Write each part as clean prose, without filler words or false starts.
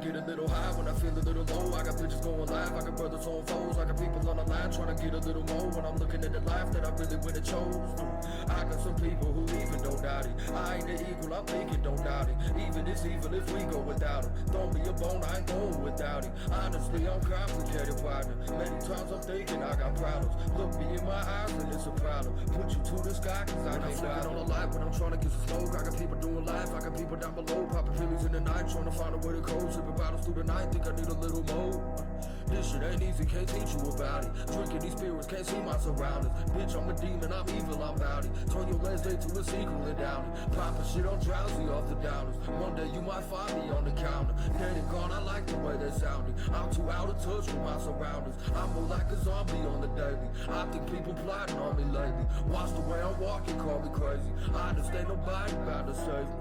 get a little high when I feel a little low. I got bitches going live, I got brothers on foes. I got people on the line trying to get a little more. When I'm looking at the life that I really would've chose. I got some people who even don't doubt it. I ain't the equal, I'm thinking don't doubt it. Even it's evil if we go without it. Throw me a bone, I ain't going without it. Honestly, I'm complicated partner. Many times I'm thinking I got problems. Look me in my eyes and it's a problem. Put you to the sky cause I can't fly on the light when I'm trying to get some smoke. I got people doing life, I got people down below. Popping pillies in the night, trying to find a way to cope. Sipping bottles through the night, think I need a little more. This shit ain't easy, can't teach you about it. Drinking these spirits, can't see my surroundings. Bitch, I'm a demon, I'm evil, I'm bout it. Turn your last day to a sequel and down it. Popping shit on drowsy off the downers. One day you might find me on the counter. Dead and gone, I like the way that sounded. I'm too out of touch with my surroundings. I'm more like a zombie on the daily. I think people plotting on me lately. Watch the way I'm walking, call me crazy. I understand nobody about to save me.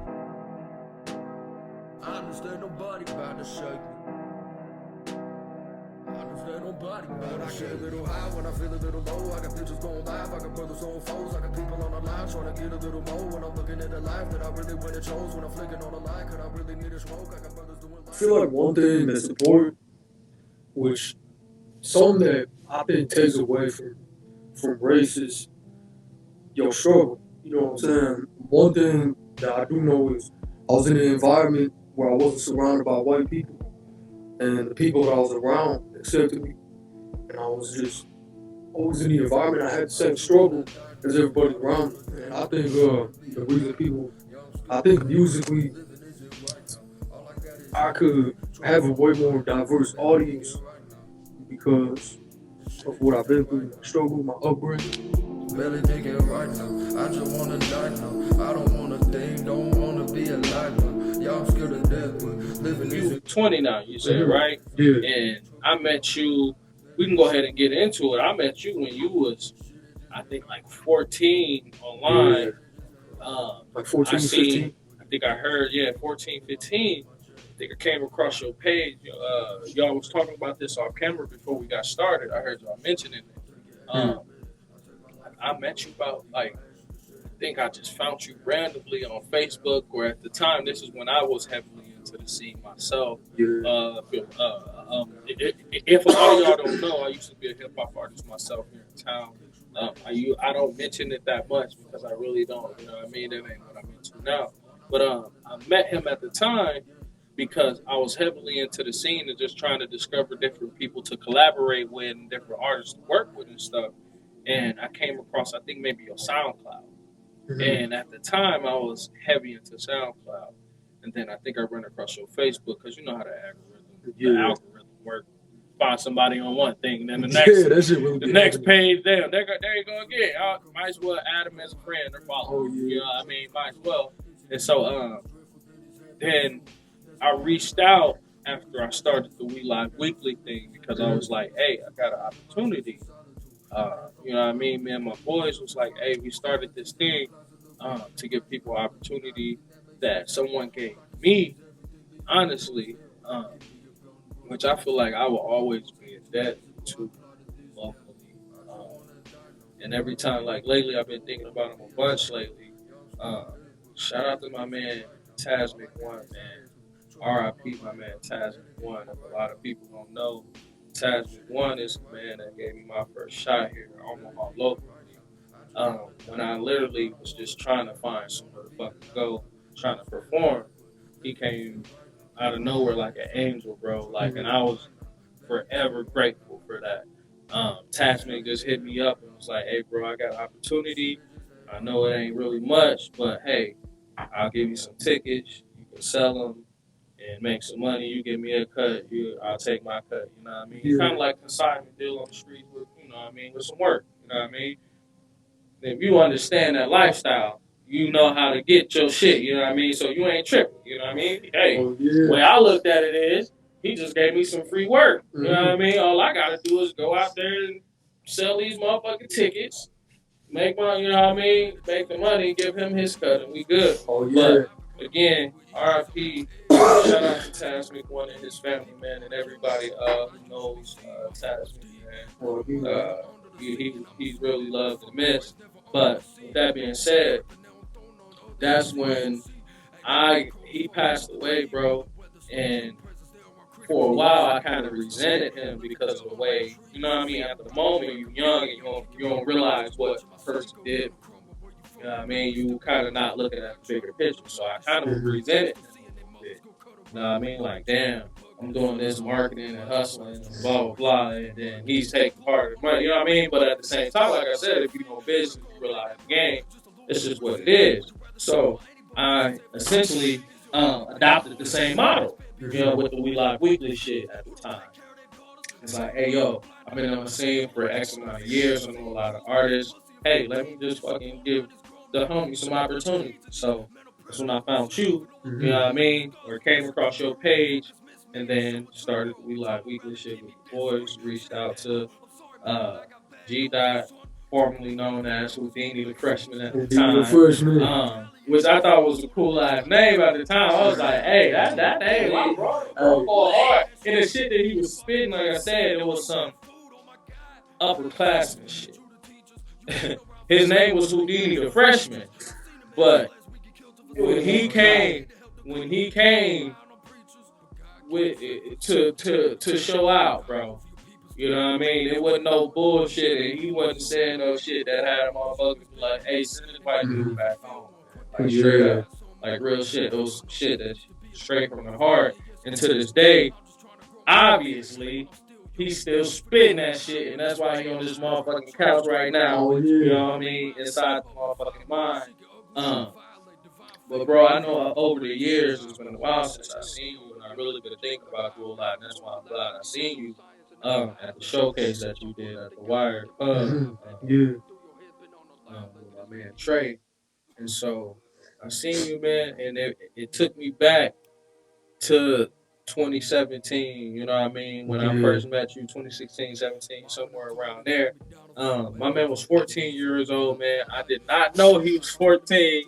I understand nobody about to shake me. Nobody, but I get a little high when I feel a little low. I got bitches going live, I got brothers on foes. I got people on the line trying to get a little more. When I'm looking at the life that I really would've chose. When I'm flicking on the line, cause I really need a smoke. I got brothers doing life. I feel like one thing that's important, which something that I think takes away from race is your struggle. You know what I'm saying? One thing that I do know is I was in an environment where I wasn't surrounded by white people, and the people that I was around accepted me, and I was just always in the environment. I had the same struggle as everybody around me. And I think the reason I think musically, I could have a way more diverse audience because of what I've been through, my struggle, my upbringing. Barely thinking right now, I just wanna die now. I don't wanna think, don't wanna be alive now. Y'all scared of death, but living is... You 20 now, you said, right? Yeah. And I met you, we can go ahead and get into it. I met you when you was, I think, like 14 online. Yeah. Like 14, 15? I think I heard, 14, 15. I think I came across your page. Y'all was talking about this off camera before we got started. I heard y'all mentioning it. I met you about, like, I think I just found you randomly on Facebook, or at the time, this is when I was heavily into the scene myself. Yeah. If a lot of y'all don't know, I used to be a hip hop artist myself here in town. I don't mention it that much because I really don't, you know what I mean? That ain't what I'm into now. But I met him at the time because I was heavily into the scene and just trying to discover different people to collaborate with and different artists to work with and stuff. And I came across, I think, maybe your SoundCloud. Mm-hmm. And at the time, I was heavy into SoundCloud. And then I think I ran across your Facebook because you know how the algorithm works. Find somebody on one thing, then the next page, there you go again. I might as well add them as a friend or follow. You know what I mean? Might as well. And so then I reached out after I started the We Live Weekly thing because I was like, hey, I got an opportunity. You know what I mean? Me and my boys was like, hey, we started this thing to give people opportunity that someone gave me, honestly, which I feel like I will always be in debt to locally. And every time, like lately, I've been thinking about him a bunch lately. Shout out to my man, Tasmic One, man. R.I.P. my man, Tasmic One. If a lot of people don't know, Tasmic One is the man that gave me my first shot here in Omaha locally. When I literally was just trying to find somewhere to fucking go, trying to perform, he came out of nowhere like an angel, bro. Like, and I was forever grateful for that. Tasmic just hit me up and was like, hey, bro, I got an opportunity. I know it ain't really much, but hey, I'll give you some tickets. You can sell them and make some money. You give me a cut, I'll take my cut. You know what I mean? It's kind of like a consignment deal on the street with, you know what I mean, with some work. You know what I mean? If you understand that lifestyle, you know how to get your shit. You know what I mean? So you ain't tripping. You know what I mean? Hey, the way I looked at it is, he just gave me some free work. You know what I mean? All I gotta do is go out there and sell these motherfucking tickets, make my, you know what I mean, make the money, give him his cut, and we good. But again, R.I.P. Shout out to Tasmic One and his family, man, and everybody who knows Tasmic, man. He's really loved and missed. But with that being said, that's when he passed away, bro, and for a while, I kind of resented him because of the way, you know what I mean? At the moment, you're young and you don't realize what a person did. You know what I mean? You kind of not looking at the bigger picture. So I kind of resented him a little bit. You know what I mean? Like, damn, I'm doing this marketing and hustling and blah, blah, blah. And then he's taking part of the money. You know what I mean? But at the same time, like I said, if you know business, you realize the game, it's just what it is. So I essentially adopted the same model, you know, with the We Live Weekly shit at the time. It's like, hey, yo, I've been on the scene for X amount of years. I know a lot of artists. Hey, let me just fucking give the homie some opportunity. So that's when I found you, you know what I mean? Or came across your page and then started We Live Weekly shit with the boys, reached out to Gdot, formerly known as Houdini the Freshman at the time. Which I thought was a cool ass name at the time. I was like, hey, that name, I brought it hard. And the shit that he was spitting, like I said, it was some upperclassmen shit. His name was Houdini the Freshman. But when he came with to show out, bro. You know what I mean? It wasn't no bullshit, and he wasn't saying no shit that had a motherfucker like, hey, send this white dude back home. Like, straight up. Like, real shit. Those shit that's straight from the heart. And to this day, obviously, he's still spitting that shit, and that's why he on this motherfucking couch right now. You know what I mean? Inside the motherfucking mind. But, bro, I know over the years, it's been a while since I've seen you, and I really been thinking about you a lot, and that's why I'm glad I seen you. At the showcase that you did at the Wire, with my man Trey, and so I seen you, man, and it took me back to 2017. You know what I mean? When I first met you, 2016, 17, somewhere around there. My man was 14 years old, man. I did not know he was 14.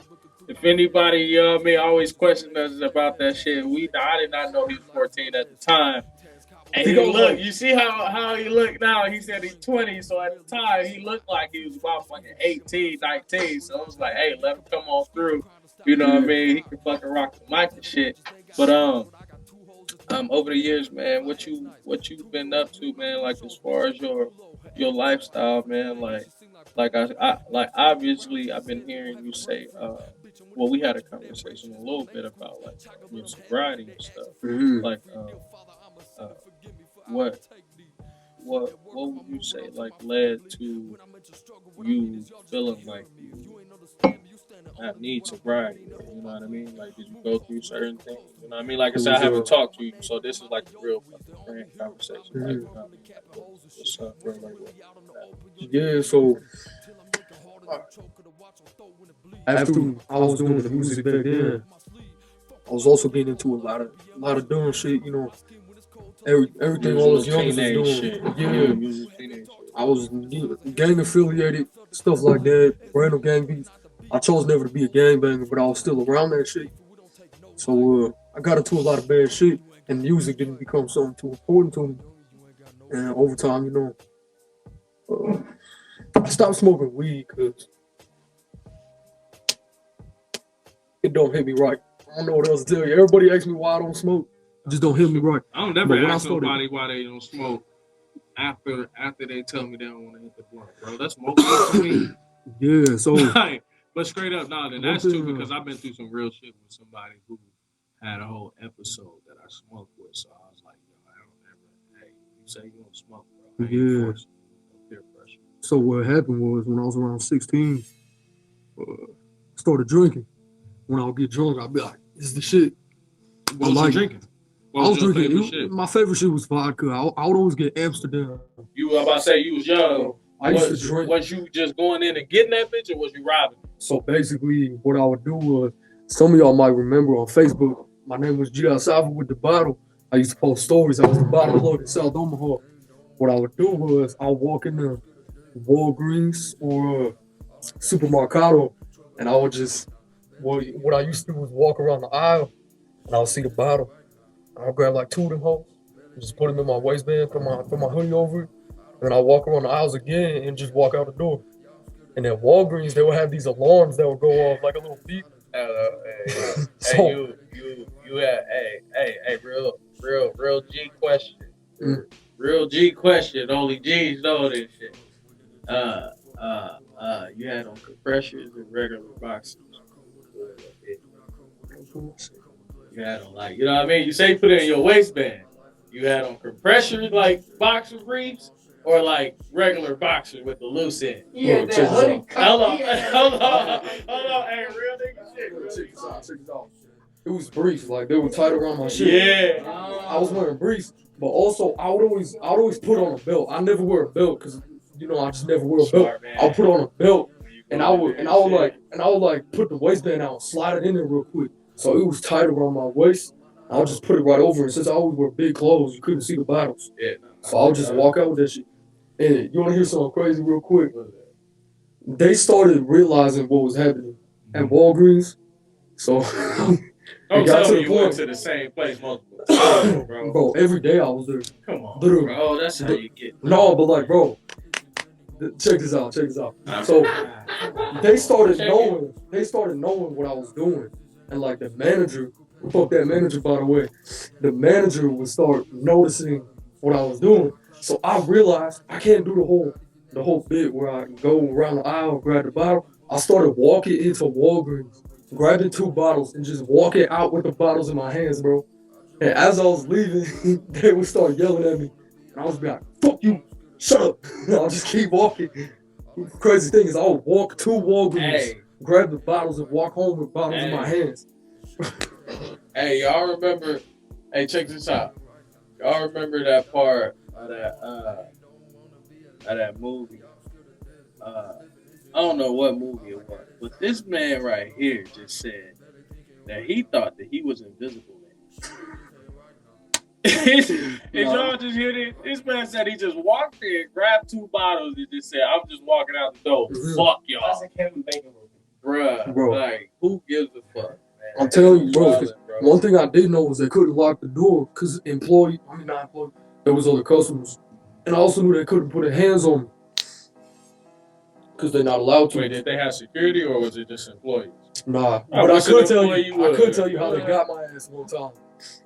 If anybody, you know what I mean, always questioned us about that shit, I did not know he was 14 at the time. And he look, you see how he look now? He said he's 20, so at the time he looked like he was about fucking 18, 19. So it was like, hey, let him come on through. You know what I mean? He can fucking rock the mic and shit. But over the years, man, what you've been up to, man, like as far as your lifestyle, man, like obviously I've been hearing you say, well, we had a conversation a little bit about like your sobriety and stuff, like what would you say like led to you feeling like you have need sobriety? You know what I mean? Like, did you go through certain things? You know what I mean? Like I said, I haven't talked to you, so this is like a real fucking frank conversation. Like, you know what I mean? Like, what's up, bro? Like, yeah, so after I was doing the music back then, I was also getting into a lot of dumb shit, you know. Everything all those youngsters was doing. Yeah. I was gang affiliated, stuff like that, random gang beats. I chose never to be a gangbanger, but I was still around that shit. So I got into a lot of bad shit, and music didn't become something too important to me. And over time, you know, I stopped smoking weed because it don't hit me right. I don't know what else to tell you. Everybody asks me why I don't smoke. It just don't hit me right. I don't never ask nobody why they don't smoke after they tell me they don't want to hit the blunt, bro. That's most to me. Yeah, so like, but straight up, nah, then that's true because I've been through some real shit with somebody who had a whole episode that I smoked with. So I was like, yo, I don't ever, hey, you say you don't smoke, bro. Yeah. Peer pressure. So what happened was when I was around 16, I started drinking. When I would get drunk, I'd be like, this is the shit. What was you drinking? I was drinking. My favorite shit was vodka. I would always get Amsterdam. You were about to say you was young. I used to drink. Was you just going in and getting that bitch, or was you robbing? So basically, what I would do was, some of y'all might remember on Facebook, my name was Gdot Savo with the bottle. I used to post stories. I was the bottle plug in South Omaha. What I would do was, I would walk in the Walgreens or Supermercado, and I would just, what I used to do was walk around the aisle, and I would see the bottle. I'll grab like two of them hoes, just put them in my waistband, put my hoodie over it, and then I'll walk around the aisles again and just walk out the door. And at Walgreens, they would have these alarms that would go off like a little beep. So, hey, you had, hey, real real G question. Mm. Real G question. Only G's know this shit. You had on compressions and regular boxers. You had on like, you know what I mean? You say you put it in your waistband. You had on compression like boxer briefs or like regular boxers with the loose end. Yeah, that honey. Hold on. Hey, real nigga shit. Check this out. It was briefs, like they were tight around my shit. Yeah. I was wearing briefs, but also I would always put on a belt. I never wear a belt because I just never wear a belt. Smart, man. I'll put on a belt, and I would put the waistband out, slide it in there real quick, so it was tight around my waist. I'll just put it right over. And since I always wear big clothes, you couldn't see the battles. Yeah. So I'll just walk out with that shit. And you want to hear something crazy real quick? They started realizing what was happening at Walgreens. So Don't it got tell to me the you went point. to the same place multiple times, bro. Bro, every day I was there. Come on, Literally. bro. That's how you get. No, but like, bro, check this out. So they started knowing what I was doing. And like the manager, fuck that manager by the way, the manager would start noticing what I was doing. So I realized I can't do the whole bit where I go around the aisle, grab the bottle. I started walking into Walgreens, grabbing 2 bottles and just walking out with the bottles in my hands, bro. And as I was leaving, they would start yelling at me. And I was like, fuck you, shut up. And I'll just keep walking. The crazy thing is I would walk to Walgreens, grab the bottles and walk home with bottles in my hands. Hey, y'all remember, check this out. Y'all remember that part of that movie? I don't know what movie it was, but this man right here just said that he thought that he was invisible. Did y'all just hear this? This man said he just walked in, grabbed 2 bottles, and just said, "I'm just walking out the door. Fuck y'all." That's a Kevin Bacon movie. Bruh, like, who gives a fuck, man? I'm telling you, bro, one thing I did know was they couldn't lock the door because there was other customers. And I also knew they couldn't put their hands on me because they're not allowed to. Wait, did they have security or was it just employees? Nah, but I could tell you how they got my ass one time.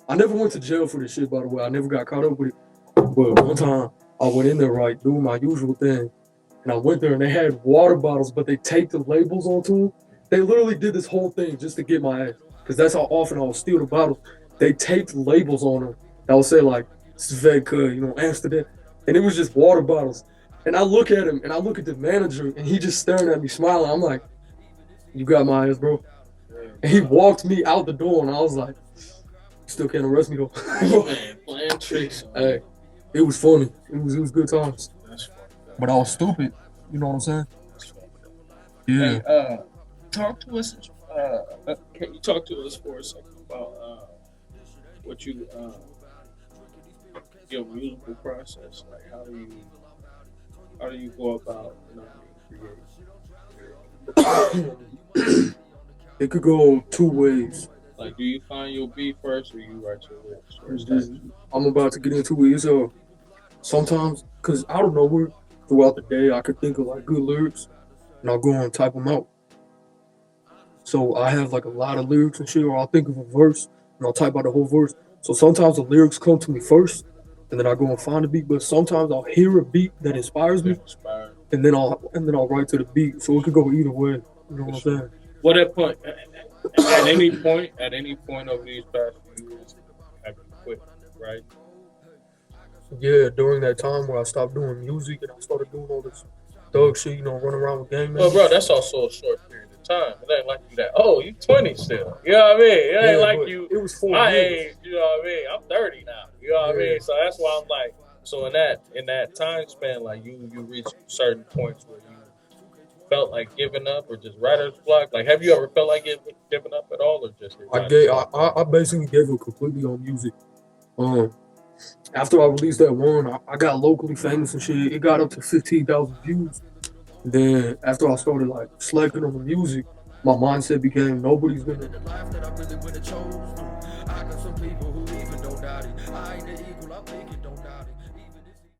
I never went to jail for this shit, by the way. I never got caught up with it. But one time, I went in there, right, doing my usual thing. And I went there and they had water bottles, but they taped the labels onto them. They literally did this whole thing just to get my ass. Because that's how often I would steal the bottles. They taped labels on them that would say, like, Svedka, Amsterdam. And it was just water bottles. And I look at him, and I look at the manager, and he just staring at me, smiling. I'm like, you got my ass, bro. And he walked me out the door, and I was like, still can't arrest me, though. Man, playing tricks. Hey, it was funny. It was good times. That's funny. But I was stupid. You know what I'm saying? Yeah. Hey, talk to us. Can you talk to us for a second about what you your musical process? Like, how do you go about creating? It could go 2 ways. Like, do you find your beat first, or you write your lyrics first? I'm about to get into it. So sometimes, cause out of nowhere, throughout the day, I could think of like good lyrics, and I'll go and type them out. So I have like a lot of lyrics and shit, or I'll think of a verse and I'll type out the whole verse. So sometimes the lyrics come to me first, and then I go and find a beat. But sometimes I'll hear a beat that inspires me, and then I'll write to the beat. So it could go either way. You know what I'm saying? What at point? At any point over these past few years, have you quit? Right? Yeah, during that time where I stopped doing music and I started doing all this thug shit, running around with gang members. Well, bro, that's also a short period of time. It ain't like you that. Oh, you 20 still. You know what I mean? It ain't like you. It was 4 my years. age. You know what I mean? I'm 30 now. You know what I mean? So that's why I'm like. So in that time span, like you reach certain points where you felt like giving up or just writer's block. Like, have you ever felt like giving up at all, or just? I basically gave up completely on music. After I released that one, I got locally famous and shit. It got up to 15,000 views. Then after I started like slacking on the music, my mindset became nobody's gonna. The life that I really would have chose. I got some people who even don't doubt it. I ain't the equal, I'm thinking don't doubt it.